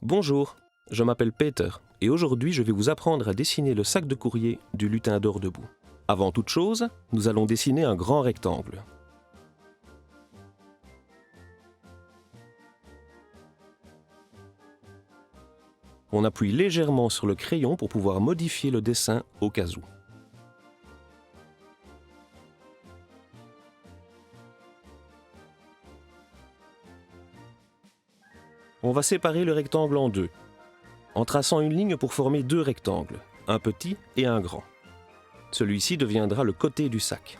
Bonjour, je m'appelle Peter et aujourd'hui je vais vous apprendre à dessiner le sac de courrier du lutin d'or debout. Avant toute chose, nous allons dessiner un grand rectangle. On appuie légèrement sur le crayon pour pouvoir modifier le dessin au cas où. On va séparer le rectangle en deux, en traçant une ligne pour former deux rectangles, un petit et un grand. Celui-ci deviendra le côté du sac.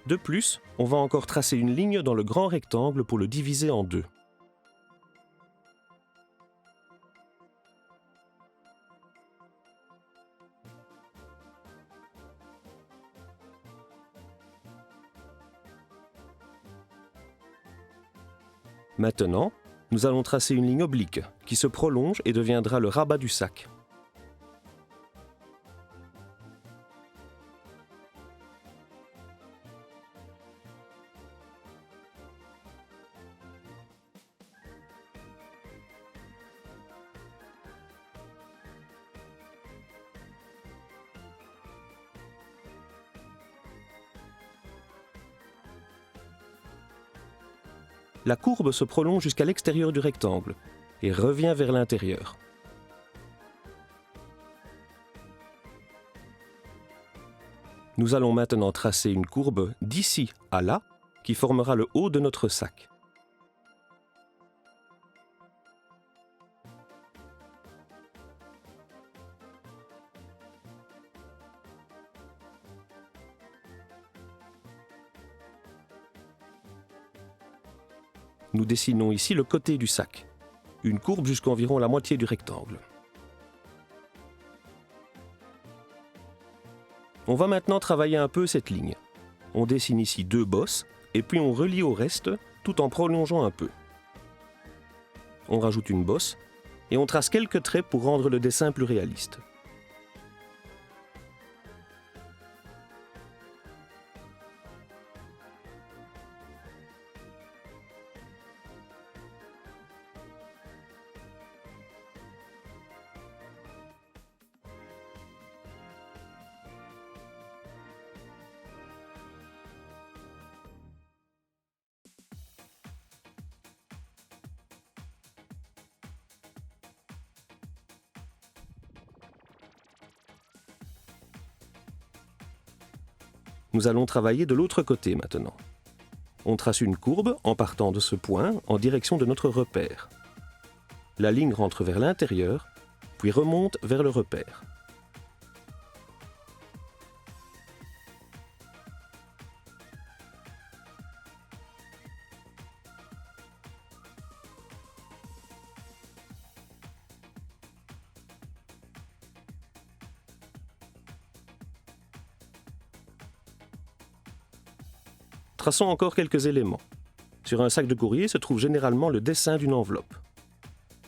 De plus, on va encore tracer une ligne dans le grand rectangle pour le diviser en deux. Maintenant, nous allons tracer une ligne oblique qui se prolonge et deviendra le rabat du sac. La courbe se prolonge jusqu'à l'extérieur du rectangle et revient vers l'intérieur. Nous allons maintenant tracer une courbe d'ici à là qui formera le haut de notre sac. Nous dessinons ici le côté du sac, une courbe jusqu'environ la moitié du rectangle. On va maintenant travailler un peu cette ligne. On dessine ici deux bosses et puis on relie au reste tout en prolongeant un peu. On rajoute une bosse et on trace quelques traits pour rendre le dessin plus réaliste. Nous allons travailler de l'autre côté maintenant. On trace une courbe en partant de ce point en direction de notre repère. La ligne rentre vers l'intérieur, puis remonte vers le repère. Traçons encore quelques éléments. Sur un sac de courrier se trouve généralement le dessin d'une enveloppe.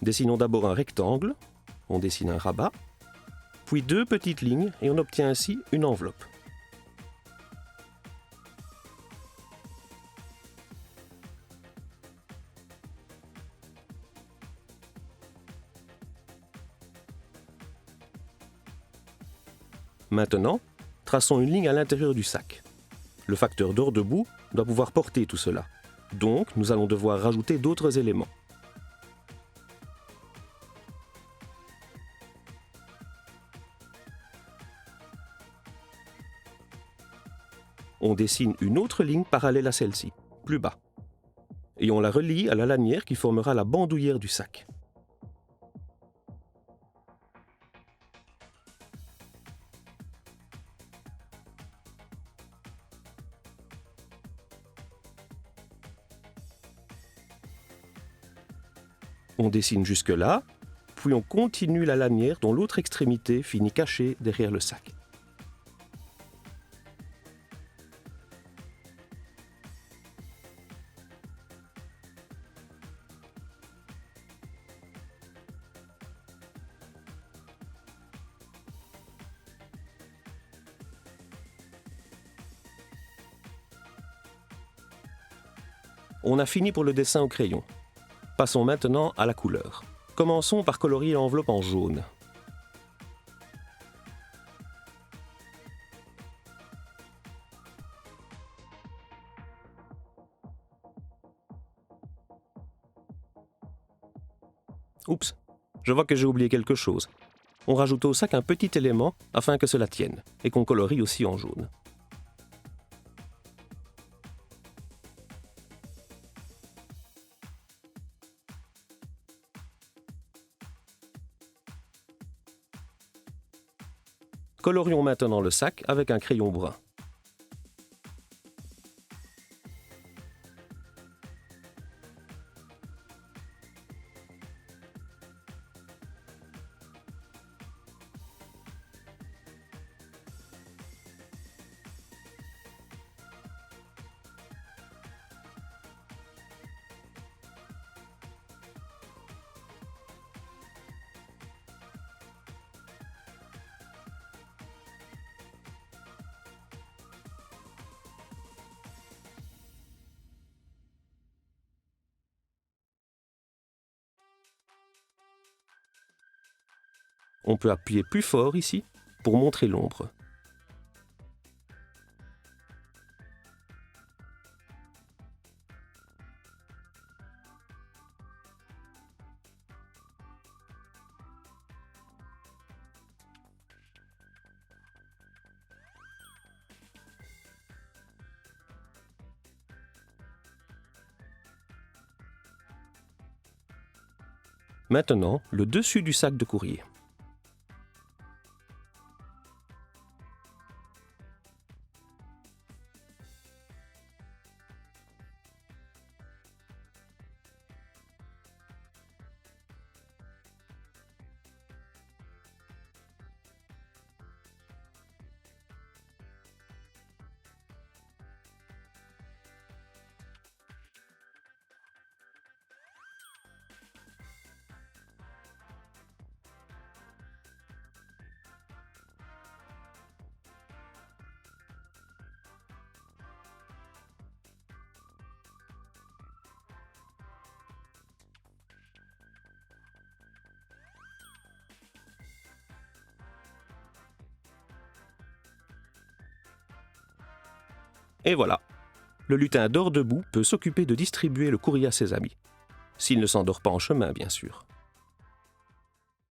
Dessinons d'abord un rectangle, on dessine un rabat, puis deux petites lignes et on obtient ainsi une enveloppe. Maintenant, traçons une ligne à l'intérieur du sac. Le facteur d'or debout doit pouvoir porter tout cela. Donc, nous allons devoir rajouter d'autres éléments. On dessine une autre ligne parallèle à celle-ci, plus bas. Et on la relie à la lanière qui formera la bandoulière du sac. On dessine jusque-là, puis on continue la lanière dont l'autre extrémité finit cachée derrière le sac. On a fini pour le dessin au crayon. Passons maintenant à la couleur. Commençons par colorier l'enveloppe en jaune. Oups, je vois que j'ai oublié quelque chose. On rajoute au sac un petit élément afin que cela tienne et qu'on colorie aussi en jaune. Colorions maintenant le sac avec un crayon brun. On peut appuyer plus fort ici pour montrer l'ombre. Maintenant, le dessus du sac de courrier. Et voilà, le lutin dort debout peut s'occuper de distribuer le courrier à ses amis. S'il ne s'endort pas en chemin, bien sûr.